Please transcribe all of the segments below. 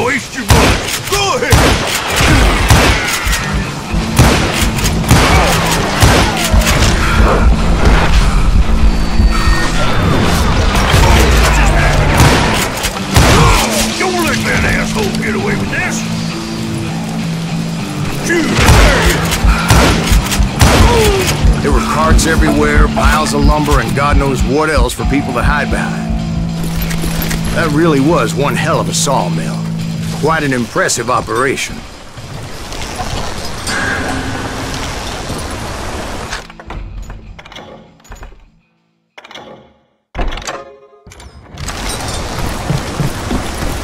Waste your bullets. Go ahead. Don't let that asshole get away with this. Shoot. There were carts everywhere, piles of lumber, and God knows what else for people to hide behind. That really was one hell of a sawmill. Quite an impressive operation.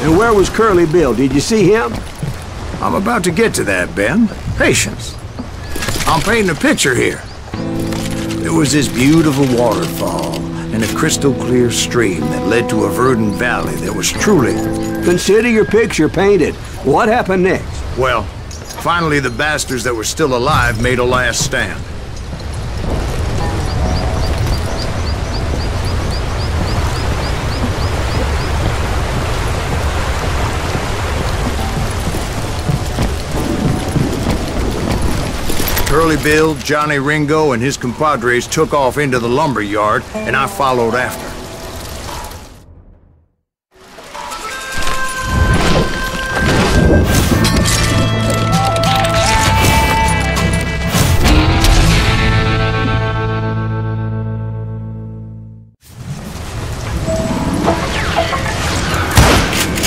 And where was Curly Bill? Did you see him? I'm about to get to that, Ben. Patience. I'm painting a picture here. There was this beautiful waterfall and a crystal clear stream that led to a verdant valley that was truly... Consider your picture painted. What happened next? Well, finally the bastards that were still alive made a last stand. Curly Bill, Johnny Ringo, and his compadres took off into the lumber yard, and I followed after.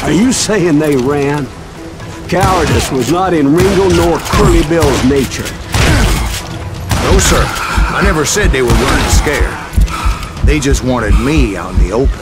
Are you saying they ran? Cowardice was not in Ringo nor Curly Bill's nature. No, sir. I never said they were running scared. They just wanted me out in the open.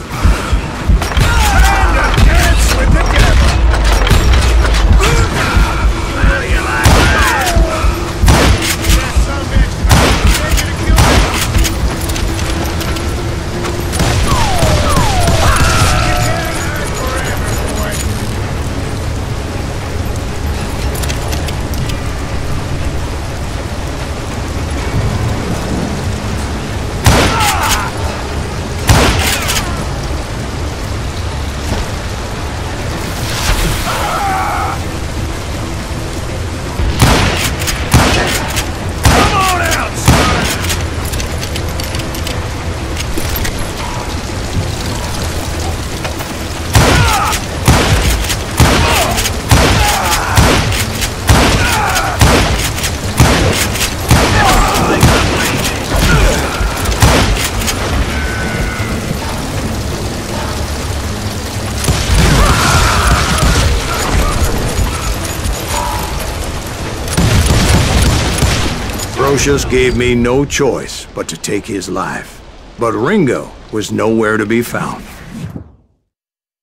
Brocious gave me no choice but to take his life. But Ringo was nowhere to be found.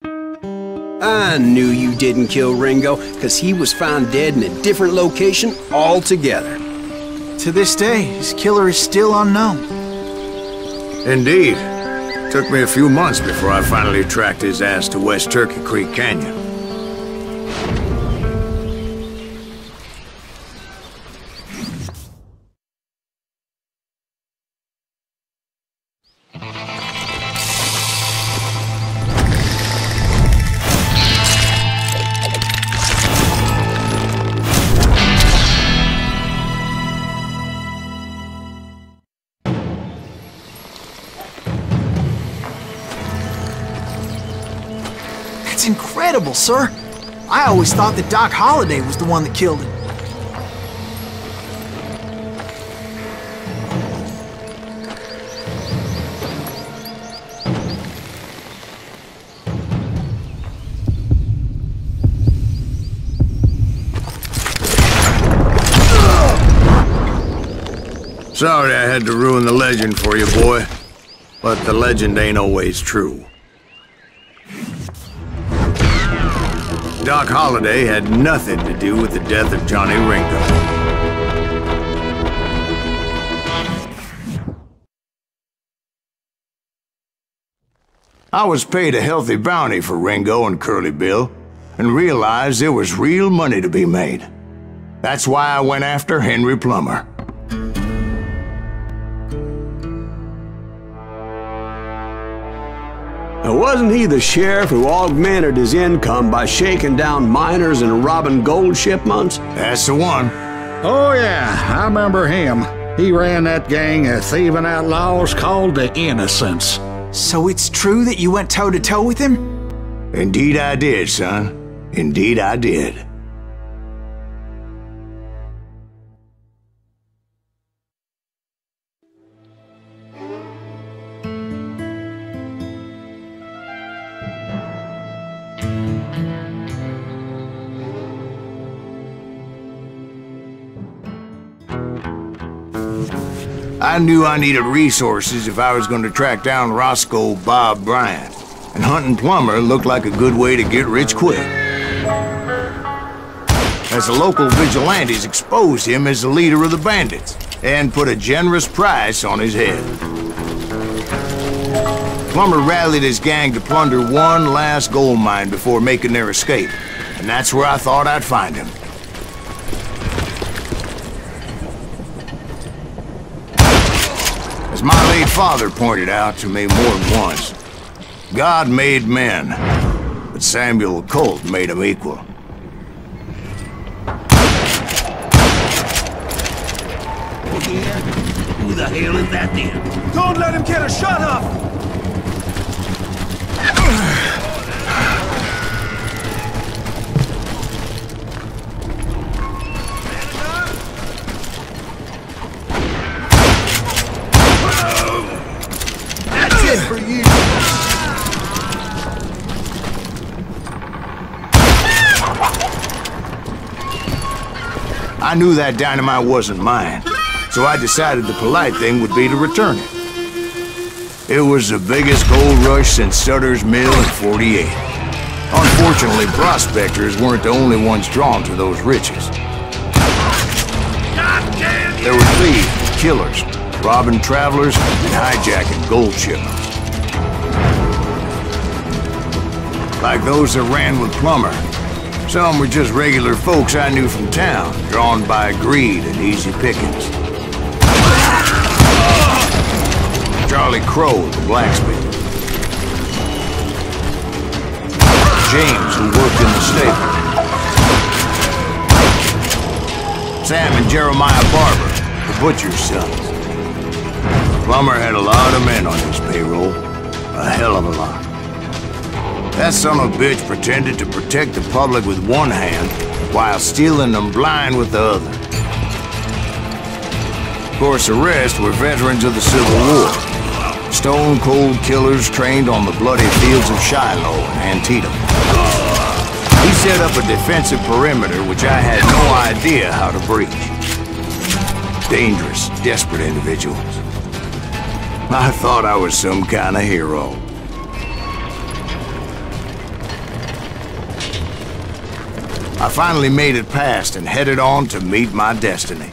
I knew you didn't kill Ringo, because he was found dead in a different location altogether. To this day, his killer is still unknown. Indeed. Took me a few months before I finally tracked his ass to West Turkey Creek Canyon. That's incredible, sir. I always thought that Doc Holliday was the one that killed him. Sorry I had to ruin the legend for you, boy. But the legend ain't always true. Doc Holliday had nothing to do with the death of Johnny Ringo. I was paid a healthy bounty for Ringo and Curly Bill, and realized there was real money to be made. That's why I went after Henry Plummer. Wasn't he the sheriff who augmented his income by shaking down miners and robbing gold shipments? That's the one. Oh yeah, I remember him. He ran that gang of thieving outlaws called the Innocents. So it's true that you went toe-to-toe with him? Indeed I did, son. Indeed I did. I knew I needed resources if I was going to track down Roscoe Bob Bryant, and hunting Plummer looked like a good way to get rich quick. As the local vigilantes exposed him as the leader of the bandits, and put a generous price on his head. Plummer rallied his gang to plunder one last gold mine before making their escape, and that's where I thought I'd find him. As my late father pointed out to me more than once, God made men, but Samuel Colt made them equal. Who the hell is that then? Don't let him get a shot off! That's it for you! I knew that dynamite wasn't mine, so I decided the polite thing would be to return it. It was the biggest gold rush since Sutter's Mill in '48. Unfortunately, prospectors weren't the only ones drawn to those riches. There were thieves, killers, robbing travelers, and hijacking gold shipments. Like those that ran with Plummer. Some were just regular folks I knew from town, drawn by greed and easy pickings. Charlie Crow, the blacksmith. James, who worked in the stable. Sam and Jeremiah Barber, the butcher's sons. Plummer had a lot of men on his payroll. A hell of a lot. That son of a bitch pretended to protect the public with one hand while stealing them blind with the other. Of course, the rest were veterans of the Civil War. Stone-cold killers trained on the bloody fields of Shiloh and Antietam. He set up a defensive perimeter which I had no idea how to breach. Dangerous, desperate individuals. I thought I was some kind of hero. I finally made it past and headed on to meet my destiny.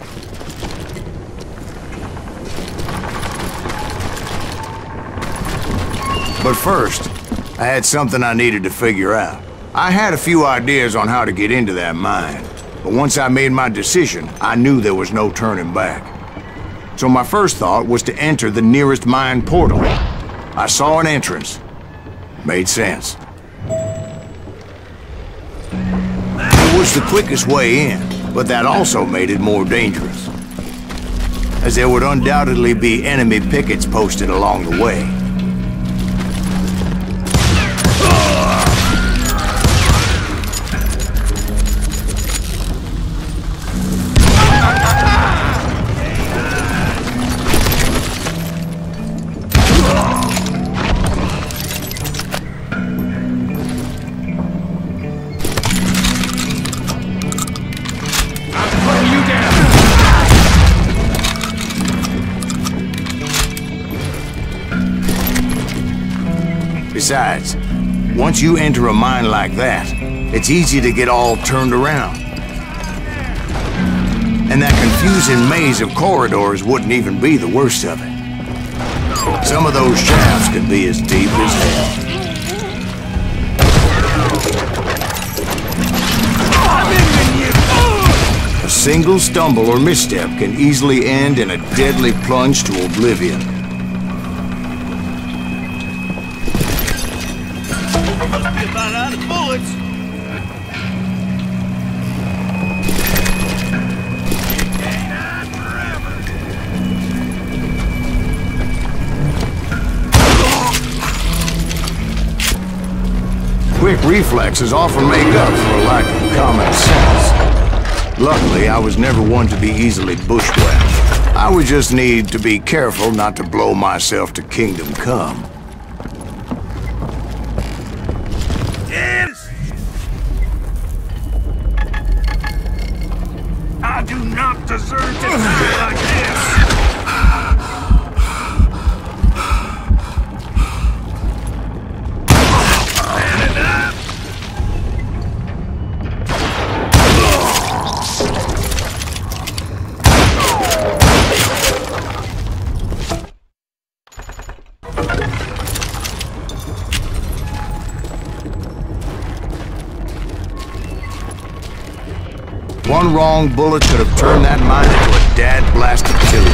But first, I had something I needed to figure out. I had a few ideas on how to get into that mine, but once I made my decision, I knew there was no turning back. So my first thought was to enter the nearest mine portal. I saw an entrance. Made sense. It was the quickest way in, but that also made it more dangerous, as there would undoubtedly be enemy pickets posted along the way. Besides, once you enter a mine like that, it's easy to get all turned around. And that confusing maze of corridors wouldn't even be the worst of it. Some of those shafts can be as deep as hell. A single stumble or misstep can easily end in a deadly plunge to oblivion. Must be about out of bullets. Quick reflexes often make up for a lack of common sense. Luckily, I was never one to be easily bushwhacked. I would just need to be careful not to blow myself to kingdom come. Yes! I do not deserve to die like this! One wrong bullet could have turned that mine into a dad-blasted tomb.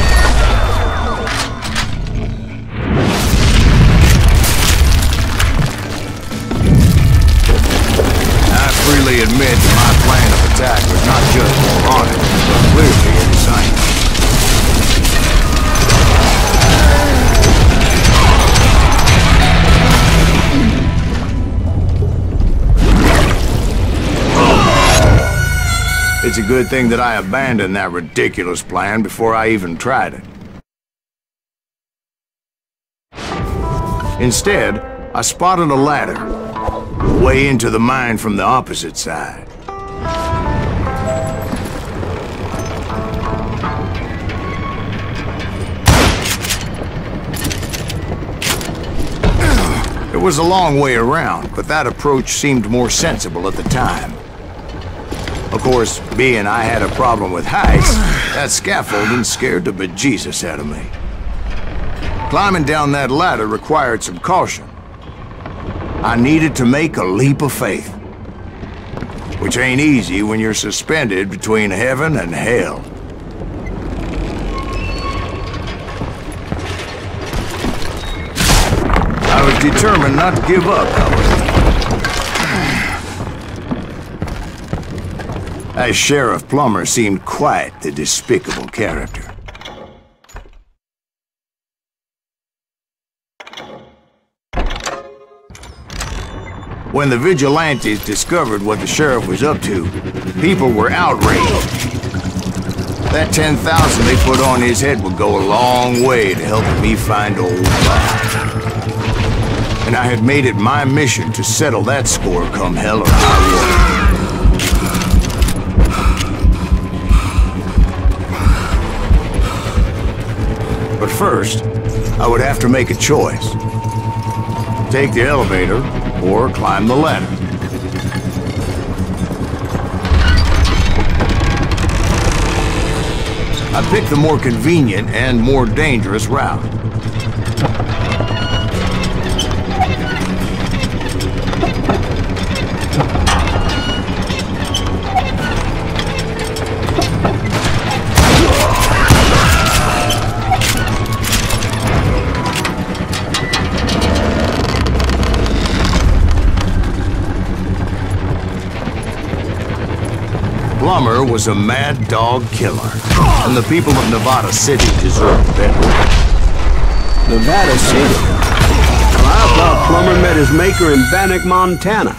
I freely admit that my plan of attack was not just moronic, but clearly insane. It's a good thing that I abandoned that ridiculous plan before I even tried it. Instead, I spotted a ladder, way into the mine from the opposite side. It was a long way around, but that approach seemed more sensible at the time. Of course, being I had a problem with heights, that scaffolding scared the bejesus out of me. Climbing down that ladder required some caution. I needed to make a leap of faith, which ain't easy when you're suspended between heaven and hell. I was determined not to give up, however. As Sheriff Plummer seemed quite the despicable character. When the vigilantes discovered what the sheriff was up to, people were outraged. That 10,000 they put on his head would go a long way to helping me find old Bob. And I had made it my mission to settle that score come hell or high water. But first, I would have to make a choice. Take the elevator, or climb the ladder. I picked the more convenient and more dangerous route. Plummer was a mad dog killer, and the people of Nevada City deserved better. Nevada City? Well, I thought Plummer met his maker in Bannock, Montana.